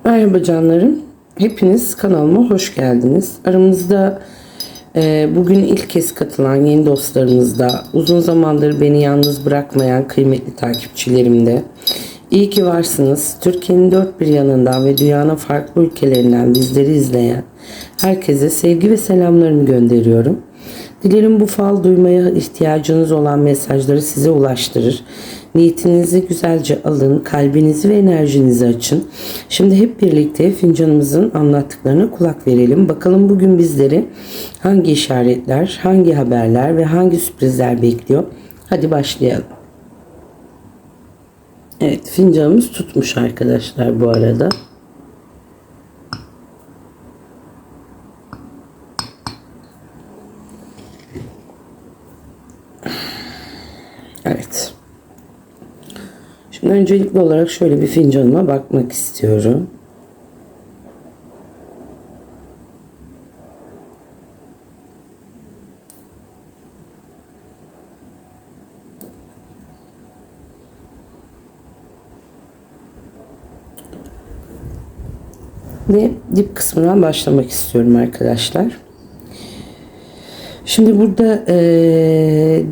Merhaba canlarım. Hepiniz kanalıma hoş geldiniz. Aramızda bugün ilk kez katılan yeni dostlarımız da, uzun zamandır beni yalnız bırakmayan kıymetli takipçilerim de. İyi ki varsınız. Türkiye'nin dört bir yanından ve dünyanın farklı ülkelerinden bizleri izleyen herkese sevgi ve selamlarımı gönderiyorum. Dilerim bu fal duymaya ihtiyacınız olan mesajları size ulaştırır. Niyetinizi güzelce alın, kalbinizi ve enerjinizi açın. Şimdi hep birlikte fincanımızın anlattıklarına kulak verelim. Bakalım bugün bizleri hangi işaretler, hangi haberler ve hangi sürprizler bekliyor? Hadi başlayalım. Evet, fincanımız tutmuş arkadaşlar bu arada. Evet. Şimdi öncelikli olarak şöyle bir fincanıma bakmak istiyorum. Ve dip kısmından başlamak istiyorum arkadaşlar. Şimdi burada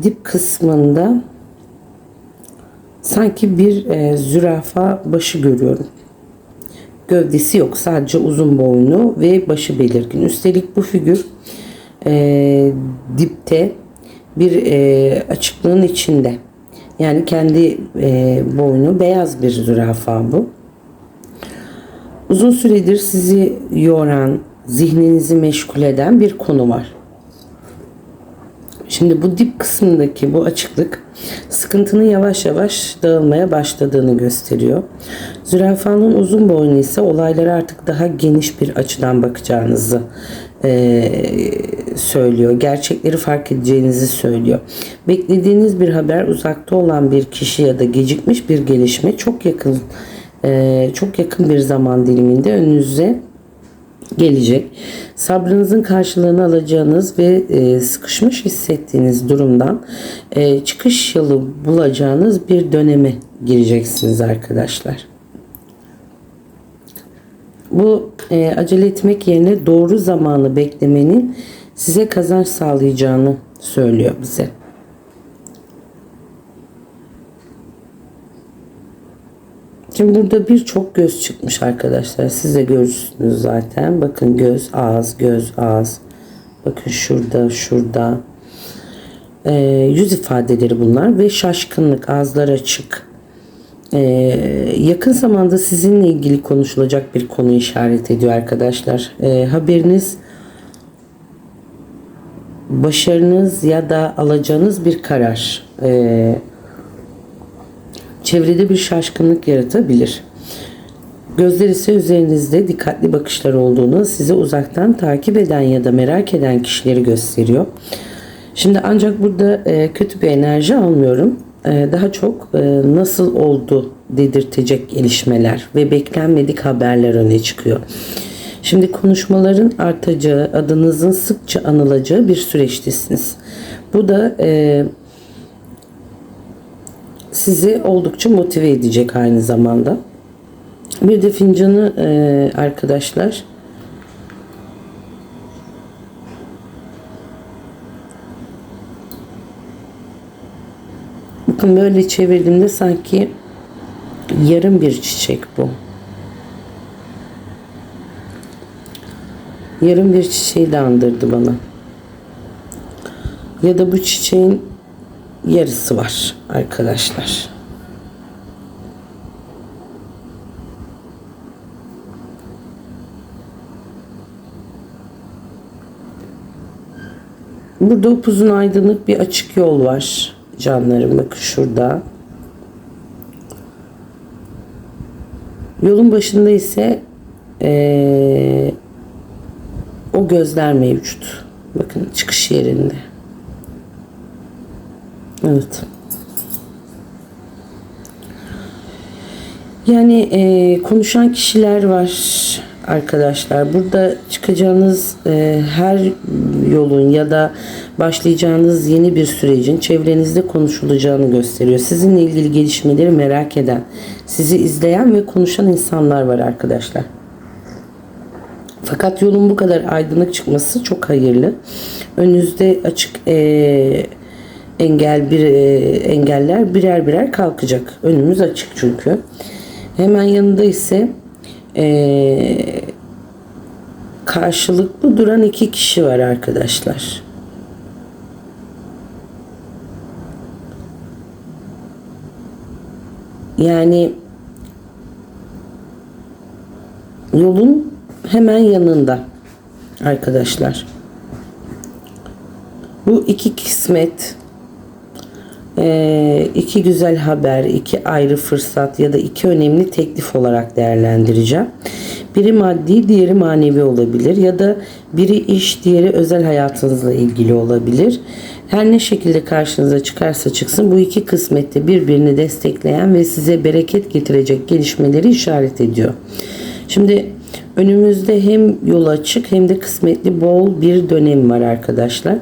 dip kısmında sanki bir zürafa başı görüyorum. Gövdesi yok, sadece uzun boynu ve başı belirgin. Üstelik bu figür dipte bir açıklığın içinde. Yani kendi boynu beyaz bir zürafa bu. Uzun süredir sizi yoran, zihninizi meşgul eden bir konu var. Şimdi bu dip kısmındaki bu açıklık sıkıntının yavaş yavaş dağılmaya başladığını gösteriyor. Zürafanın uzun boynu ise olaylara artık daha geniş bir açıdan bakacağınızı söylüyor. Gerçekleri fark edeceğinizi söylüyor. Beklediğiniz bir haber, uzakta olan bir kişi ya da gecikmiş bir gelişme çok yakın bir zaman diliminde önünüze gelecek. Sabrınızın karşılığını alacağınız ve sıkışmış hissettiğiniz durumdan çıkış yolu bulacağınız bir döneme gireceksiniz arkadaşlar. Bu acele etmek yerine doğru zamanı beklemenin size kazanç sağlayacağını söylüyor bize. Şimdi burada birçok göz çıkmış arkadaşlar. Siz de görürsünüz zaten. Bakın göz, ağız, göz, ağız. Bakın şurada. Yüz ifadeleri bunlar ve şaşkınlık, ağızlar açık. Yakın zamanda sizinle ilgili konuşulacak bir konu işaret ediyor arkadaşlar. Haberiniz, başarınız ya da alacağınız bir karar. Çevrede bir şaşkınlık yaratabilir. Gözler ise üzerinizde dikkatli bakışlar olduğunu, sizi uzaktan takip eden ya da merak eden kişileri gösteriyor. Şimdi ancak burada kötü bir enerji almıyorum. Daha çok nasıl oldu dedirtecek gelişmeler ve beklenmedik haberler öne çıkıyor. Şimdi konuşmaların artacağı, adınızın sıkça anılacağı bir süreçtesiniz. Bu da sizi oldukça motive edecek aynı zamanda. Bir de fincanı arkadaşlar bakın böyle çevirdiğimde sanki yarım bir çiçek bu. Yarım bir çiçeği de andırdı bana. Ya da bu çiçeğin yarısı var arkadaşlar. Burada upuzun aydınlık bir açık yol var canlarım. Bakın şurada. Yolun başında ise o gözler mevcut. Bakın çıkış yerinde. Evet. Yani konuşan kişiler var arkadaşlar. Burada çıkacağınız her yolun ya da başlayacağınız yeni bir sürecin çevrenizde konuşulacağını gösteriyor. Sizinle ilgili gelişmeleri merak eden, sizi izleyen ve konuşan insanlar var arkadaşlar. Fakat yolun bu kadar aydınlık çıkması çok hayırlı. Önünüzde açık engeller birer birer kalkacak. Önümüz açık çünkü. Hemen yanında ise karşılıklı duran iki kişi var arkadaşlar. Yani yolun hemen yanında arkadaşlar. Bu iki kısmet, iki güzel haber, iki ayrı fırsat ya da iki önemli teklif olarak değerlendireceğim. Biri maddi, diğeri manevi olabilir ya da biri iş, diğeri özel hayatınızla ilgili olabilir. Her ne şekilde karşınıza çıkarsa çıksın bu iki kısmette birbirini destekleyen ve size bereket getirecek gelişmeleri işaret ediyor. Şimdi önümüzde hem yol açık hem de kısmetli bol bir dönem var arkadaşlar.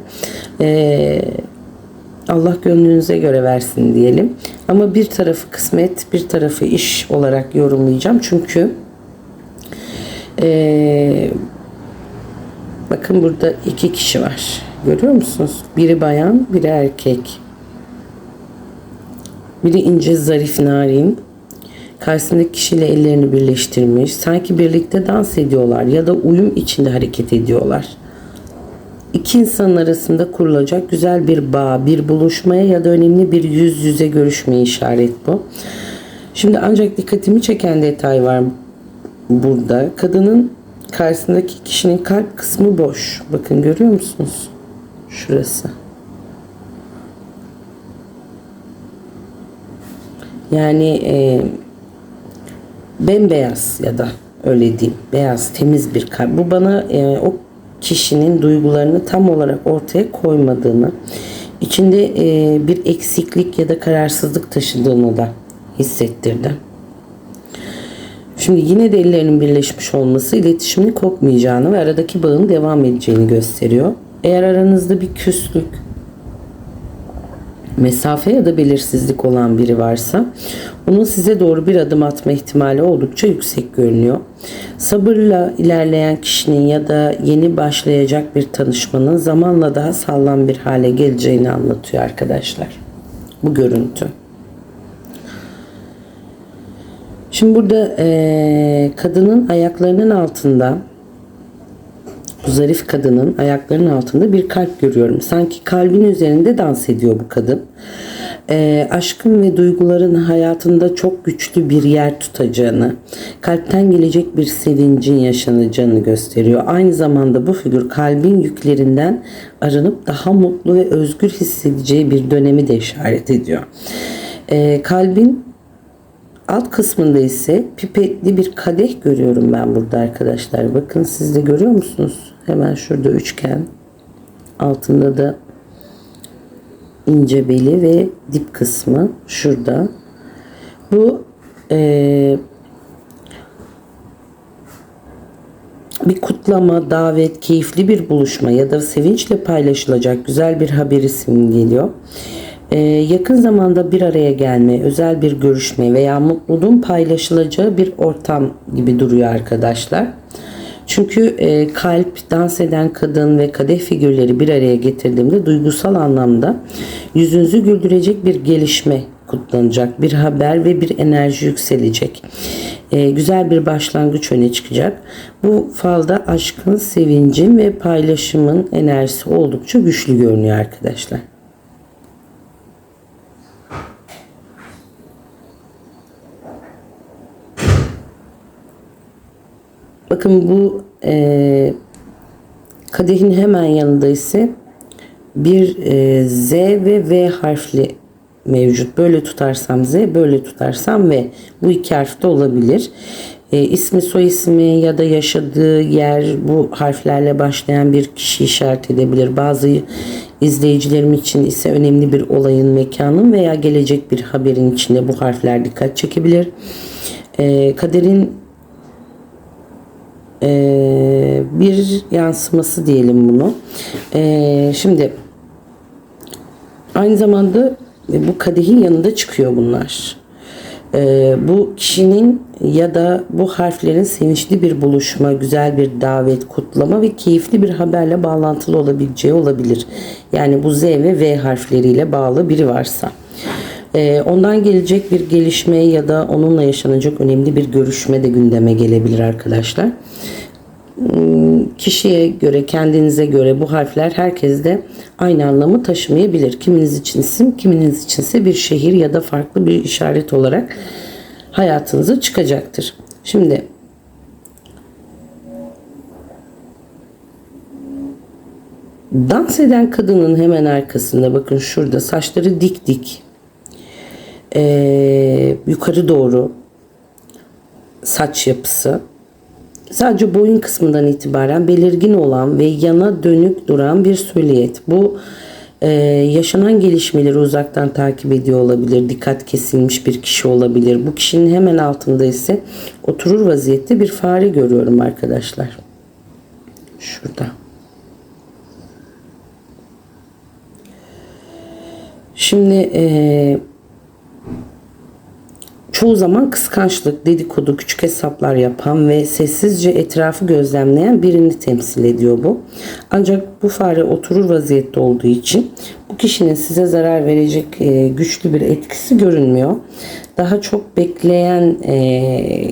Allah gönlünüze göre versin diyelim. Ama bir tarafı kısmet, bir tarafı iş olarak yorumlayacağım. Çünkü bakın burada iki kişi var. Görüyor musunuz? Biri bayan, biri erkek. Biri ince, zarif, narin. Karşısındaki kişiyle ellerini birleştirmiş. Sanki birlikte dans ediyorlar ya da uyum içinde hareket ediyorlar. İki insanın arasında kurulacak güzel bir bağ, bir buluşmaya ya da önemli bir yüz yüze görüşmeye işaret bu. Şimdi ancak dikkatimi çeken detay var burada. Kadının karşısındaki kişinin kalp kısmı boş. Bakın görüyor musunuz? Şurası. Yani bembeyaz ya da öyle diyeyim. Beyaz, temiz bir kalp. Bu bana o kişinin duygularını tam olarak ortaya koymadığını, içinde bir eksiklik ya da kararsızlık taşıdığını da hissettirdi. Şimdi yine de ellerinin birleşmiş olması iletişimin kopmayacağını ve aradaki bağın devam edeceğini gösteriyor. Eğer aranızda bir küslük, mesafe ya da belirsizlik olan biri varsa onun size doğru bir adım atma ihtimali oldukça yüksek görünüyor. Sabırla ilerleyen kişinin ya da yeni başlayacak bir tanışmanın zamanla daha sağlam bir hale geleceğini anlatıyor arkadaşlar. Bu görüntü. Şimdi burada kadının ayaklarının altında, bu zarif kadının ayaklarının altında bir kalp görüyorum. Sanki kalbin üzerinde dans ediyor bu kadın. Aşkın ve duyguların hayatında çok güçlü bir yer tutacağını, kalpten gelecek bir sevincin yaşanacağını gösteriyor. Aynı zamanda bu figür kalbin yüklerinden arınıp daha mutlu ve özgür hissedeceği bir dönemi de işaret ediyor. Kalbin alt kısmında ise pipetli bir kadeh görüyorum ben burada arkadaşlar. Bakın siz de görüyor musunuz? Hemen şurada üçgen. Altında da ince beli ve dip kısmı şurada. Bu bir kutlama, davet, keyifli bir buluşma ya da sevinçle paylaşılacak güzel bir haberi simgeliyor. Yakın zamanda bir araya gelme, özel bir görüşme veya mutluluğun paylaşılacağı bir ortam gibi duruyor arkadaşlar. Çünkü kalp, dans eden kadın ve kadeh figürleri bir araya getirdiğimde duygusal anlamda yüzünüzü güldürecek bir gelişme kutlanacak, bir haber ve bir enerji yükselecek. Güzel bir başlangıç öne çıkacak. Bu falda aşkın, sevincin ve paylaşımın enerjisi oldukça güçlü görünüyor arkadaşlar. Bakın bu kadehin hemen yanında ise bir Z ve V harfli mevcut. Böyle tutarsam Z, böyle tutarsam V. Bu iki harf de olabilir. İsmi, soy ismi ya da yaşadığı yer bu harflerle başlayan bir kişi işaret edebilir. Bazı izleyicilerim için ise önemli bir olayın, mekanın veya gelecek bir haberin içinde bu harfler dikkat çekebilir. Kaderin bir yansıması diyelim bunu. Şimdi aynı zamanda bu kadehin yanında çıkıyor bunlar. Bu kişinin ya da bu harflerin sevinçli bir buluşma, güzel bir davet, kutlama ve keyifli bir haberle bağlantılı olabileceği olabilir. Yani bu Z ve V harfleriyle bağlı biri varsa. Ondan gelecek bir gelişme ya da onunla yaşanacak önemli bir görüşme de gündeme gelebilir arkadaşlar. Kişiye göre, kendinize göre bu harfler herkeste aynı anlamı taşımayabilir. Kiminiz için isim, kiminiz içinse bir şehir ya da farklı bir işaret olarak hayatınıza çıkacaktır. Şimdi dans eden kadının hemen arkasında bakın şurada saçları dik dik yukarı doğru saç yapısı. Sadece boyun kısmından itibaren belirgin olan ve yana dönük duran bir silüet. Bu yaşanan gelişmeleri uzaktan takip ediyor olabilir. Dikkat kesilmiş bir kişi olabilir. Bu kişinin hemen altında ise oturur vaziyette bir fare görüyorum arkadaşlar. Şurada. Şimdi çoğu zaman kıskançlık, dedikodu, küçük hesaplar yapan ve sessizce etrafı gözlemleyen birini temsil ediyor bu. Ancak bu fare oturur vaziyette olduğu için bu kişinin size zarar verecek güçlü bir etkisi görünmüyor. Daha çok bekleyen,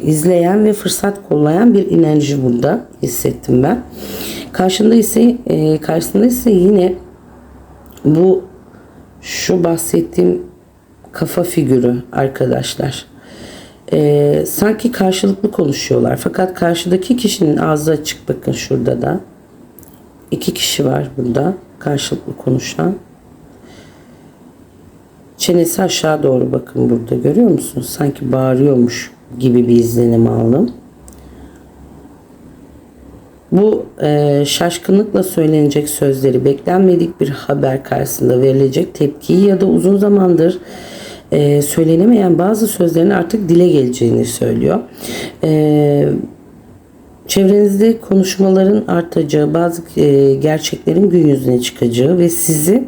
izleyen ve fırsat kollayan bir enerji burada hissettim ben. Karşısında ise yine şu bahsettiğim kafa figürü arkadaşlar. Sanki karşılıklı konuşuyorlar. Fakat karşıdaki kişinin ağzı açık. Bakın şurada da. 2 kişi var burada. Karşılıklı konuşan. Çenesi aşağı doğru bakın burada. Görüyor musunuz? Sanki bağırıyormuş gibi bir izlenim aldım. Bu şaşkınlıkla söylenecek sözleri, beklenmedik bir haber karşısında verilecek tepkiyi ya da uzun zamandır söylenemeyen bazı sözlerin artık dile geleceğini söylüyor. Çevrenizde konuşmaların artacağı, bazı gerçeklerin gün yüzüne çıkacağı ve sizi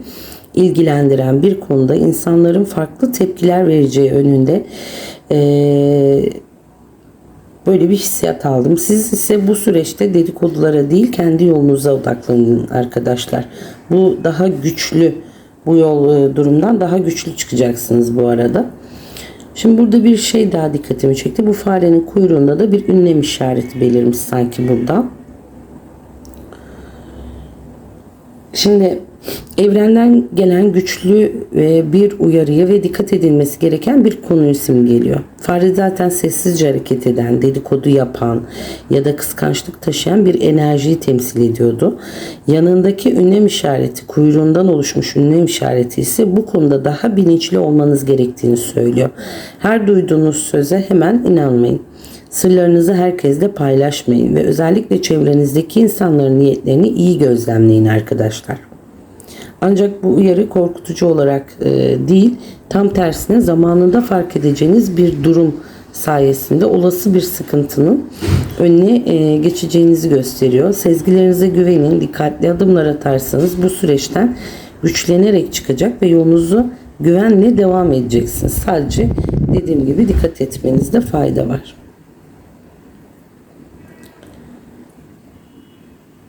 ilgilendiren bir konuda insanların farklı tepkiler vereceği önünde böyle bir hissiyat aldım. Siz ise bu süreçte dedikodulara değil kendi yolunuza odaklanın arkadaşlar. Bu daha güçlü, bu yol durumdan daha güçlü çıkacaksınız bu arada. Şimdi burada bir şey daha dikkatimi çekti. Bu farenin kuyruğunda da bir ünlem işareti belirmiş sanki burada. Şimdi evrenden gelen güçlü bir uyarıya ve dikkat edilmesi gereken bir konuyu simgeliyor. Fare zaten sessizce hareket eden, dedikodu yapan ya da kıskançlık taşıyan bir enerjiyi temsil ediyordu. Yanındaki ünlem işareti, kuyruğundan oluşmuş ünlem işareti ise bu konuda daha bilinçli olmanız gerektiğini söylüyor. Her duyduğunuz söze hemen inanmayın. Sırlarınızı herkesle paylaşmayın ve özellikle çevrenizdeki insanların niyetlerini iyi gözlemleyin arkadaşlar. Ancak bu uyarı korkutucu olarak değil, tam tersine zamanında fark edeceğiniz bir durum sayesinde olası bir sıkıntının önüne geçeceğinizi gösteriyor. Sezgilerinize güvenin, dikkatli adımlar atarsanız bu süreçten güçlenerek çıkacak ve yolunuzu güvenle devam edeceksiniz. Sadece dediğim gibi dikkat etmenizde fayda var.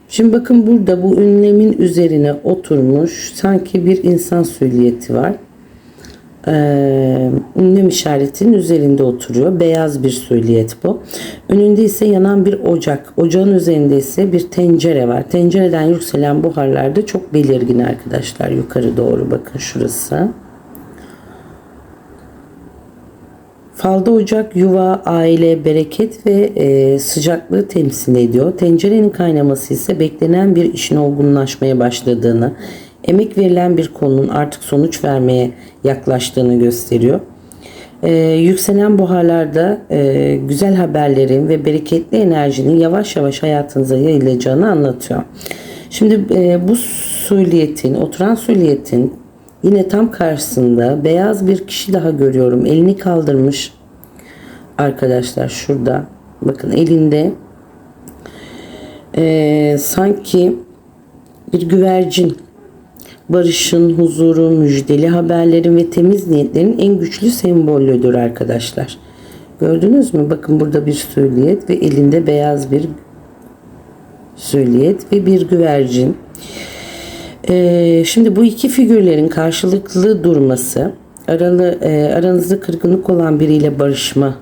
Şimdi bakın burada bu ünlemin üzerine oturmuş sanki bir insan silüeti var. Ünlem işaretinin üzerinde oturuyor. Beyaz bir silüet bu. Önünde ise yanan bir ocak. Ocağın üzerinde ise bir tencere var. Tencereden yükselen buharlar da çok belirgin arkadaşlar. Yukarı doğru bakın şurası. Falda ocak yuva, aile, bereket ve sıcaklığı temsil ediyor. Tencerenin kaynaması ise beklenen bir işin olgunlaşmaya başladığını, emek verilen bir konunun artık sonuç vermeye yaklaştığını gösteriyor. Yükselen buharlarda güzel haberlerin ve bereketli enerjinin yavaş yavaş hayatınıza yayılacağını anlatıyor. Şimdi bu silüetin, oturan silüetin yine tam karşısında beyaz bir kişi daha görüyorum. Elini kaldırmış arkadaşlar şurada. Bakın elinde sanki bir güvercin barışın, huzurun, müjdeli haberlerin ve temiz niyetlerin en güçlü sembolüdür arkadaşlar. Gördünüz mü? Bakın burada bir söyleyet ve elinde beyaz bir söyleyet ve bir güvercin. Şimdi bu iki figürlerin karşılıklı durması, aranızda kırgınlık olan biriyle barışma,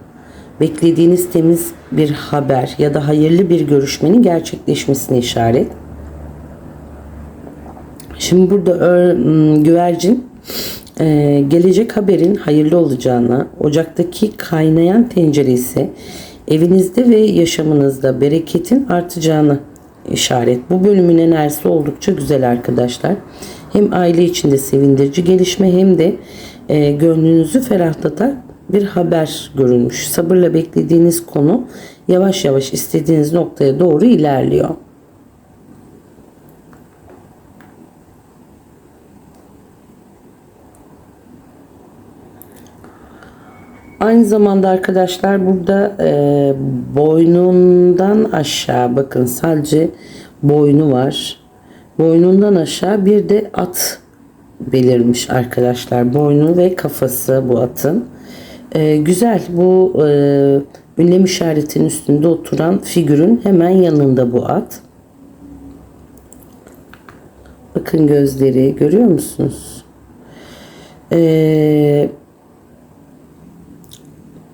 beklediğiniz temiz bir haber ya da hayırlı bir görüşmenin gerçekleşmesine işaret. Şimdi burada güvercin gelecek haberin hayırlı olacağına, ocaktaki kaynayan tencere ise evinizde ve yaşamınızda bereketin artacağını işaret. Bu bölümün enerjisi oldukça güzel arkadaşlar. Hem aile içinde sevindirici gelişme hem de gönlünüzü ferahlatan bir haber görülmüş. Sabırla beklediğiniz konu yavaş yavaş istediğiniz noktaya doğru ilerliyor. Aynı zamanda arkadaşlar burada boynundan aşağı, bakın sadece boynu var. Boynundan aşağı bir de at belirmiş arkadaşlar. Boynu ve kafası bu atın. Güzel, bu ünlem işaretinin üstünde oturan figürün hemen yanında bu at. Bakın gözleri görüyor musunuz?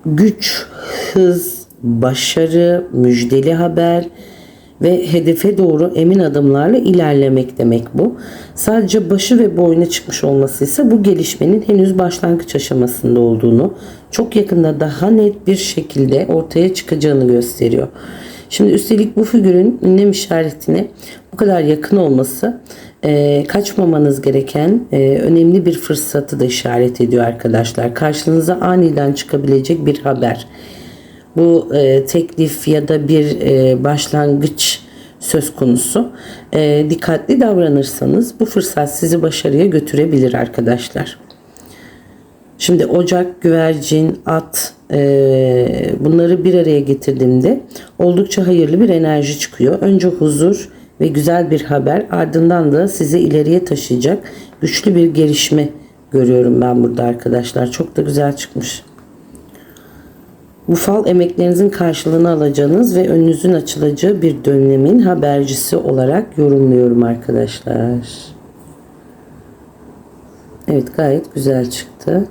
Güç, hız, başarı, müjdeli haber ve hedefe doğru emin adımlarla ilerlemek demek bu. Sadece başı ve boyuna çıkmış olması ise bu gelişmenin henüz başlangıç aşamasında olduğunu, çok yakında daha net bir şekilde ortaya çıkacağını gösteriyor. Şimdi üstelik bu figürün ünlem işaretine bu kadar yakın olması kaçmamanız gereken önemli bir fırsatı da işaret ediyor arkadaşlar. Karşınıza aniden çıkabilecek bir haber. Bu teklif ya da bir başlangıç söz konusu. Dikkatli davranırsanız bu fırsat sizi başarıya götürebilir arkadaşlar. Şimdi ocak, güvercin, at bunları bir araya getirdiğimde oldukça hayırlı bir enerji çıkıyor. Önce huzur ve güzel bir haber, ardından da sizi ileriye taşıyacak güçlü bir gelişme görüyorum ben burada arkadaşlar. Çok da güzel çıkmış. Bu fal emeklerinizin karşılığını alacağınız ve önünüzün açılacağı bir dönemin habercisi olarak yorumluyorum arkadaşlar. Evet, gayet güzel çıktı.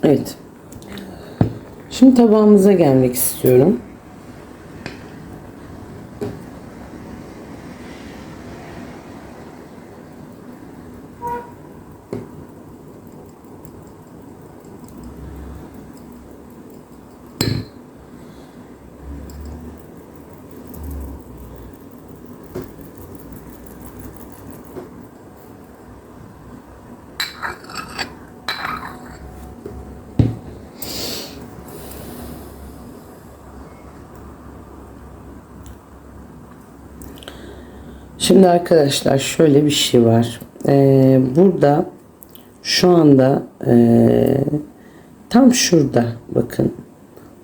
Evet. Şimdi tabağımıza gelmek istiyorum. Şimdi arkadaşlar şöyle bir şey var. Burada şu anda tam şurada bakın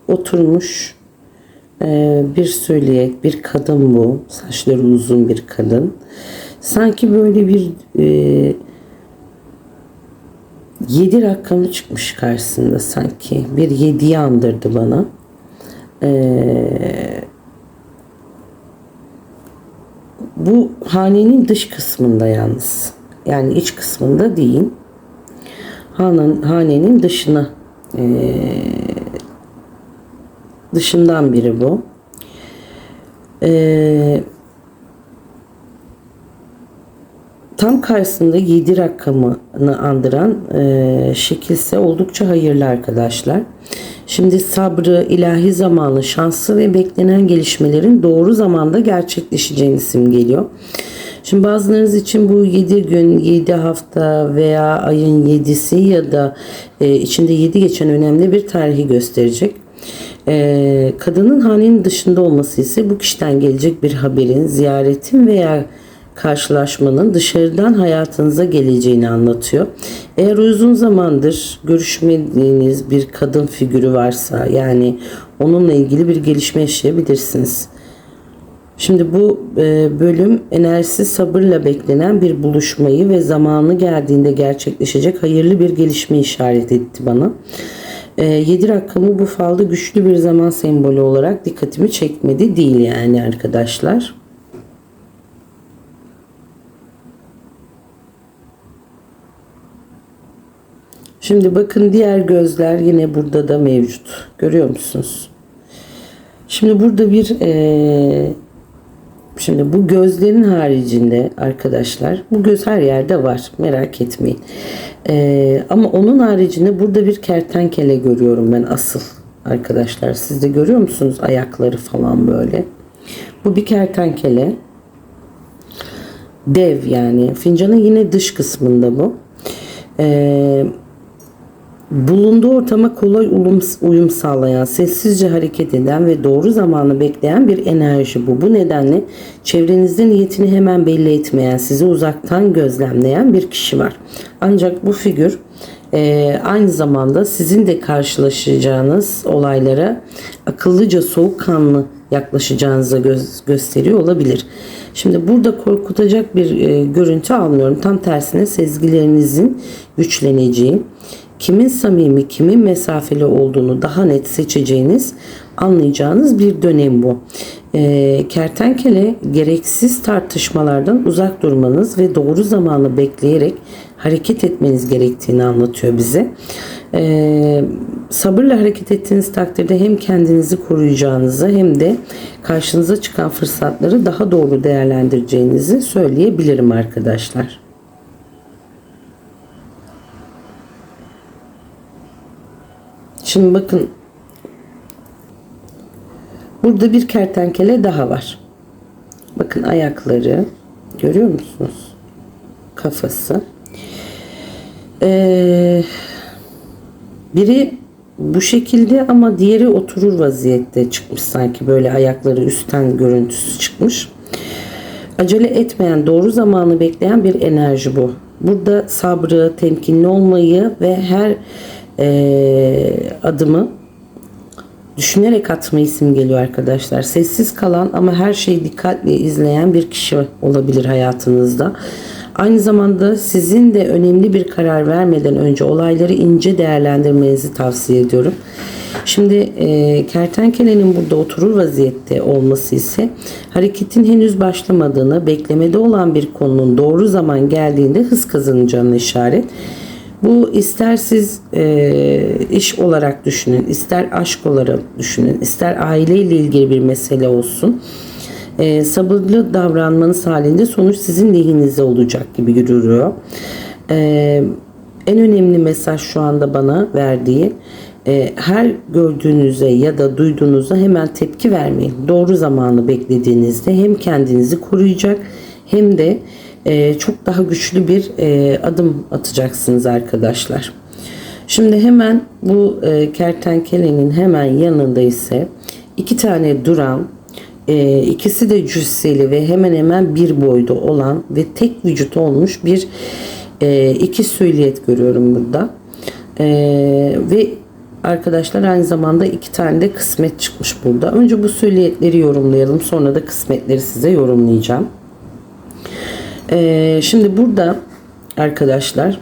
oturmuş bir söyleyek bir kadın bu. Saçları uzun bir kadın. Sanki böyle bir 7 rakamı çıkmış karşısında sanki. Bir 7'yi andırdı bana. Bu hanenin dış kısmında yalnız. Yani iç kısmında değil. Hanenin dışına dışından biri bu. Tam karşısında 7 rakamını andıran şekilse oldukça hayırlı arkadaşlar. Şimdi sabrı, ilahi zamanı, şansı ve beklenen gelişmelerin doğru zamanda gerçekleşeceğini simgeliyor. Şimdi bazılarınız için bu 7 gün, 7 hafta veya ayın 7'si ya da içinde 7 geçen önemli bir tarihi gösterecek. Kadının hanenin dışında olması ise bu kişiden gelecek bir haberin, ziyaretin veya karşılaşmanın dışarıdan hayatınıza geleceğini anlatıyor. Eğer uzun zamandır görüşmediğiniz bir kadın figürü varsa, yani onunla ilgili bir gelişme yaşayabilirsiniz. Şimdi bu bölüm enerjisi sabırla beklenen bir buluşmayı ve zamanı geldiğinde gerçekleşecek hayırlı bir gelişme işaret etti bana. 7 rakamı bu falda güçlü bir zaman sembolü olarak dikkatimi çekmedi değil yani arkadaşlar. Şimdi bakın, diğer gözler yine burada da mevcut. Görüyor musunuz? Şimdi burada bir şimdi bu gözlerin haricinde arkadaşlar, bu göz her yerde var, merak etmeyin. Ama onun haricinde burada bir kertenkele görüyorum ben asıl arkadaşlar. Siz de görüyor musunuz ayakları falan böyle? Bu bir kertenkele. Dev yani. Fincanın yine dış kısmında bu. Bulunduğu ortama kolay uyum sağlayan, sessizce hareket eden ve doğru zamanı bekleyen bir enerji bu. Bu nedenle çevrenizde niyetini hemen belli etmeyen, sizi uzaktan gözlemleyen bir kişi var. Ancak bu figür aynı zamanda sizin de karşılaşacağınız olaylara akıllıca, soğukkanlı yaklaşacağınıza gösteriyor olabilir. Şimdi burada korkutacak bir görüntü almıyorum. Tam tersine sezgilerinizin güçleneceği, kimin samimi, kimin mesafeli olduğunu daha net seçeceğiniz, anlayacağınız bir dönem bu. Kertenkele, gereksiz tartışmalardan uzak durmanız ve doğru zamanı bekleyerek hareket etmeniz gerektiğini anlatıyor bize. Sabırla hareket ettiğiniz takdirde hem kendinizi koruyacağınızı hem de karşınıza çıkan fırsatları daha doğru değerlendireceğinizi söyleyebilirim arkadaşlar. Şimdi bakın, burada bir kertenkele daha var. Bakın ayakları görüyor musunuz? Kafası. Biri bu şekilde ama diğeri oturur vaziyette çıkmış, sanki böyle ayakları üstten görüntüsü çıkmış. Acele etmeyen, doğru zamanı bekleyen bir enerji bu. Burada sabrı, temkinli olmayı ve her adımı düşünerek atmayı simgeliyor arkadaşlar. Sessiz kalan ama her şeyi dikkatle izleyen bir kişi olabilir hayatınızda. Aynı zamanda sizin de önemli bir karar vermeden önce olayları ince değerlendirmenizi tavsiye ediyorum. Şimdi kertenkelenin burada oturur vaziyette olması ise hareketin henüz başlamadığını, beklemede olan bir konunun doğru zaman geldiğinde hız kazanacağını işaret. Bu ister siz iş olarak düşünün, ister aşk olarak düşünün, ister aileyle ilgili bir mesele olsun. Sabırlı davranmanız halinde sonuç sizin lehinize olacak gibi görünüyor. En önemli mesaj şu anda bana verdiği, her gördüğünüze ya da duyduğunuza hemen tepki vermeyin. Doğru zamanı beklediğinizde hem kendinizi koruyacak hem de çok daha güçlü bir adım atacaksınız arkadaşlar. Şimdi hemen bu kertenkelenin hemen yanında ise 2 tane duran, ikisi de cüsseli ve hemen hemen bir boyda olan ve tek vücut olmuş bir 2 silüet görüyorum burada. Ve arkadaşlar aynı zamanda 2 tane de kısmet çıkmış burada. Önce bu silüetleri yorumlayalım, sonra da kısmetleri size yorumlayacağım. Şimdi burada arkadaşlar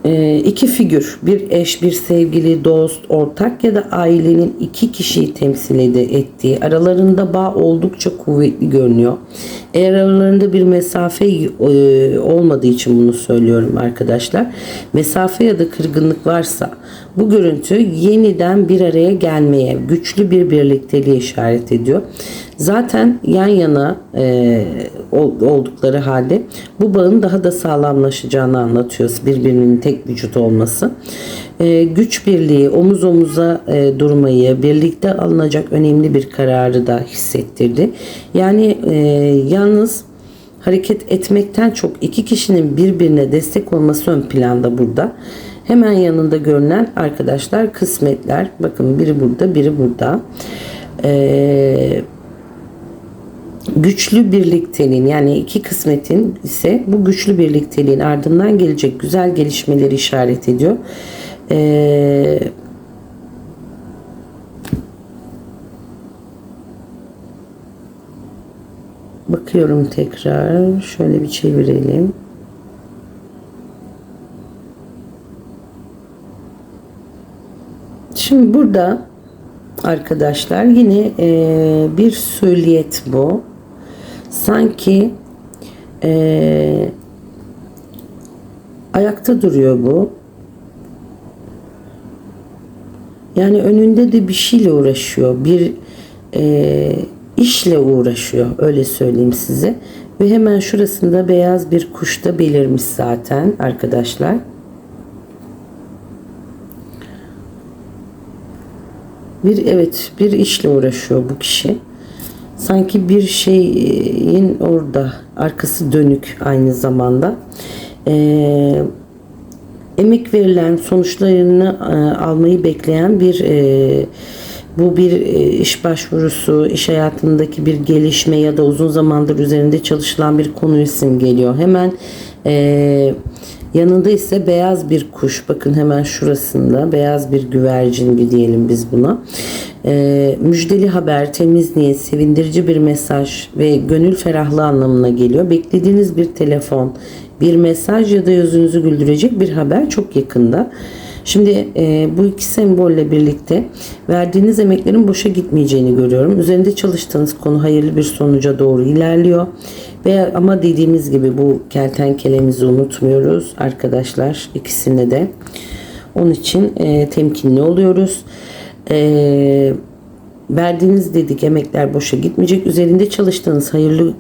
2 figür, bir eş, bir sevgili, dost, ortak ya da ailenin 2 kişiyi temsil ettiği, aralarında bağ oldukça kuvvetli görünüyor. Eğer aralarında bir mesafe olmadığı için bunu söylüyorum arkadaşlar. Mesafe ya da kırgınlık varsa bu görüntü yeniden bir araya gelmeye, güçlü bir birlikteliğe işaret ediyor. Zaten yan yana oldukları halde bu bağın daha da sağlamlaşacağını anlatıyor, birbirinin tek vücut olması. Güç birliği, omuz omuza durmayı, birlikte alınacak önemli bir kararı da hissettirdi. Yani yalnız hareket etmekten çok 2 kişinin birbirine destek olması ön planda burada. Hemen yanında görünen arkadaşlar kısmetler. Bakın biri burada, biri burada. güçlü birlikteliğin, yani iki kısmetin ise bu güçlü birlikteliğin ardından gelecek güzel gelişmeleri işaret ediyor. Bakıyorum tekrar. Şöyle bir çevirelim. Şimdi burada arkadaşlar yine bir söyleyet bu. Sanki ayakta duruyor bu. Yani önünde de bir şeyle uğraşıyor. Bir işle uğraşıyor. Öyle söyleyeyim size. Ve hemen şurasında beyaz bir kuş da belirmiş zaten arkadaşlar. Bir işle uğraşıyor bu kişi. Sanki bir şeyin orada arkası dönük aynı zamanda. Emek verilen, sonuçlarını almayı bekleyen bu bir iş başvurusu, iş hayatındaki bir gelişme ya da uzun zamandır üzerinde çalışılan bir konu isim geliyor. Hemen yanında ise beyaz bir kuş. Bakın hemen şurasında beyaz bir güvercin bir diyelim biz buna. Müjdeli haber, temiz niyet, sevindirici bir mesaj ve gönül ferahlığı anlamına geliyor. Beklediğiniz bir telefon, bir mesaj ya da yüzünüzü güldürecek bir haber çok yakında. Şimdi bu iki sembolle birlikte verdiğiniz emeklerin boşa gitmeyeceğini görüyorum. Üzerinde çalıştığınız konu hayırlı bir sonuca doğru ilerliyor. Ama dediğimiz gibi bu kertenkelemizi unutmuyoruz arkadaşlar, ikisini de. Onun için temkinli oluyoruz. Verdiğiniz dedik emekler boşa gitmeyecek. Üzerinde çalıştığınız hayırlı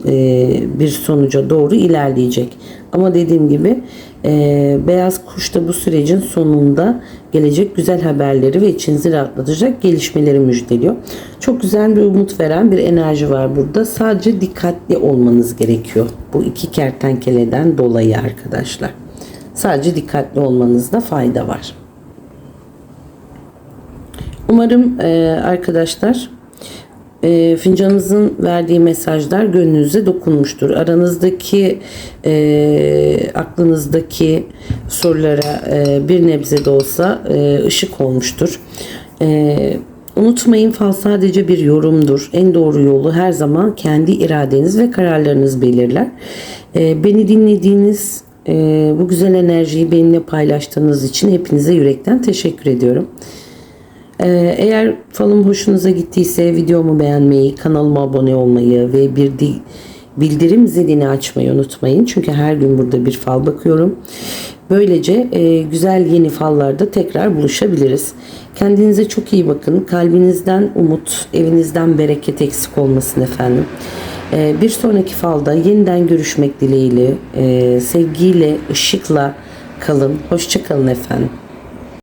bir sonuca doğru ilerleyecek. Ama dediğim gibi beyaz kuş da bu sürecin sonunda gelecek güzel haberleri ve içinizi rahatlatacak gelişmeleri müjdeliyor. Çok güzel bir umut veren bir enerji var burada. Sadece dikkatli olmanız gerekiyor. Bu iki kertenkeleden dolayı arkadaşlar. Sadece dikkatli olmanızda fayda var. Umarım arkadaşlar fincanımızın verdiği mesajlar gönlünüze dokunmuştur. Aranızdaki aklınızdaki sorulara bir nebze de olsa ışık olmuştur. Unutmayın, fal sadece bir yorumdur. En doğru yolu her zaman kendi iradeniz ve kararlarınız belirler. Beni dinlediğiniz, bu güzel enerjiyi benimle paylaştığınız için hepinize yürekten teşekkür ediyorum. Eğer falım hoşunuza gittiyse videomu beğenmeyi, kanalıma abone olmayı ve bildirim zilini açmayı unutmayın. Çünkü her gün burada bir fal bakıyorum. Böylece güzel yeni fallarda tekrar buluşabiliriz. Kendinize çok iyi bakın. Kalbinizden umut, evinizden bereket eksik olmasın efendim. Bir sonraki falda yeniden görüşmek dileğiyle, sevgiyle, ışıkla kalın. Hoşça kalın efendim.